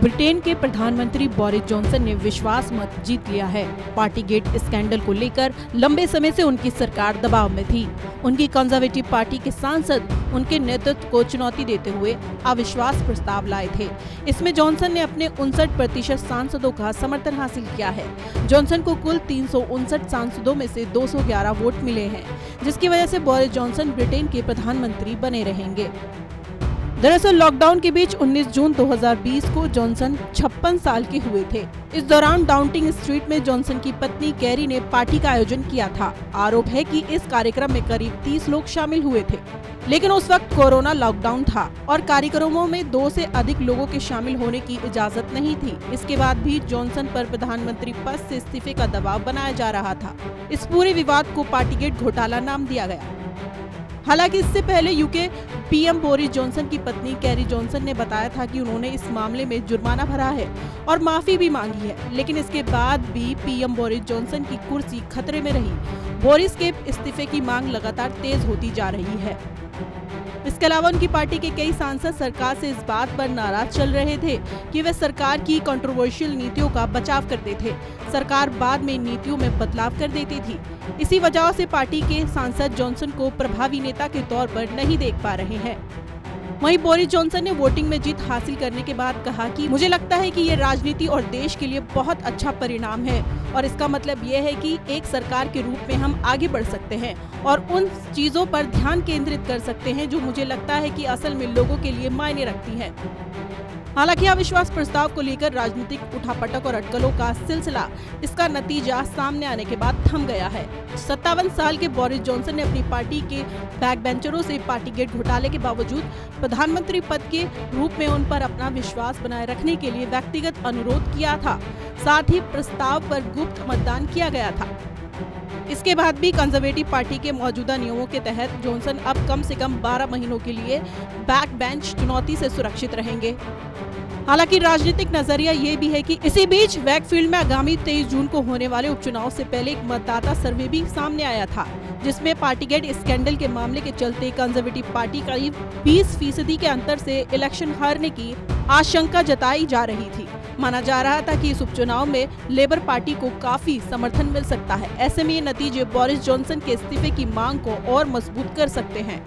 Britain के प्रधानमंत्री Boris Johnson ने विश्वास मत जीत लिया है। पार्टी गेट स्कैंडल को लेकर लंबे समय से उनकी सरकार दबाव में थी। उनकी कंजर्वेटिव पार्टी के सांसद उनके नेतृत्व को चुनौती देते हुए अविश्वास प्रस्ताव लाए थे। इसमें जॉनसन ने अपने 59% सांसदों का समर्थन हासिल किया है। जॉनसन को कुल 359 सांसदों में से 211 वोट मिले हैं, जिसकी वजह से बोरिस जॉनसन ब्रिटेन के प्रधानमंत्री बने रहेंगे। दरअसल लॉकडाउन के बीच 19 जून 2020 को जॉनसन 56 साल के हुए थे। इस दौरान डाउनिंग स्ट्रीट में जॉनसन की पत्नी कैरी ने पार्टी का आयोजन किया था। आरोप है कि इस कार्यक्रम में करीब 30 लोग शामिल हुए थे, लेकिन उस वक्त कोरोना लॉकडाउन था और कार्यक्रमों में 2 से अधिक लोगों के शामिल होने की इजाजत नहीं थी। इसके बाद भी जॉनसन पर प्रधानमंत्री पद से इस्तीफे का दबाव बनाया जा रहा था। इस पूरे विवाद को पार्टीगेट घोटाला नाम दिया गया। हालांकि इससे पहले यूके पीएम बोरिस जॉनसन की पत्नी कैरी जॉनसन ने बताया था कि उन्होंने इस मामले में जुर्माना भरा है और माफी भी मांगी है, लेकिन इसके बाद भी पीएम बोरिस जॉनसन की कुर्सी खतरे में रही। बोरिस के इस्तीफे की मांग लगातार तेज होती जा रही है। इसके अलावा उनकी पार्टी के कई सांसद सरकार से इस बात पर नाराज चल रहे थे कि वे सरकार की कंट्रोवर्शियल नीतियों का बचाव करते थे। सरकार बाद में नीतियों में बदलाव कर देती थी। इसी वजह से पार्टी के सांसद जॉनसन को प्रभावी नेता के तौर पर नहीं देख पा रहे हैं। वहीं बोरिस जॉनसन ने वोटिंग में जीत हासिल करने के बाद कहा कि मुझे लगता है कि ये राजनीति और देश के लिए बहुत अच्छा परिणाम है और इसका मतलब ये है कि एक सरकार के रूप में हम आगे बढ़ सकते हैं और उन चीजों पर ध्यान केंद्रित कर सकते हैं जो मुझे लगता है कि असल में लोगों के लिए मायने रखती हैं। हालांकि अविश्वास प्रस्ताव को लेकर राजनीतिक उठापटक और अटकलों का सिलसिला इसका नतीजा सामने आने के बाद थम गया है। 57 साल के बोरिस जॉनसन ने अपनी पार्टी के बैकबेंचरों से पार्टीगेट घोटाले के बावजूद प्रधानमंत्री पद के रूप में उन पर अपना विश्वास बनाए रखने के लिए व्यक्तिगत अनुरोध किया था। साथ ही प्रस्ताव पर गुप्त मतदान किया गया था। इसके बाद भी कंजर्वेटिव पार्टी के मौजूदा नियमों के तहत जॉनसन अब कम से कम 12 महीनों के लिए बैक बेंच चुनौती से सुरक्षित रहेंगे। हालांकि राजनीतिक नजरिया ये भी है कि इसी बीच वैकफील्ड में आगामी 23 जून को होने वाले उपचुनाव से पहले एक मतदाता सर्वे भी सामने आया था, जिसमें पार्टीगेट स्कैंडल के मामले के चलते कंजर्वेटिव पार्टी करीब 20% के अंतर से इलेक्शन हारने की आशंका जताई जा रही थी। माना जा रहा था कि इस उपचुनाव में लेबर पार्टी को काफी समर्थन मिल सकता है। ऐसे में ये नतीजे बोरिस जॉनसन के इस्तीफे की मांग को और मजबूत कर सकते हैं।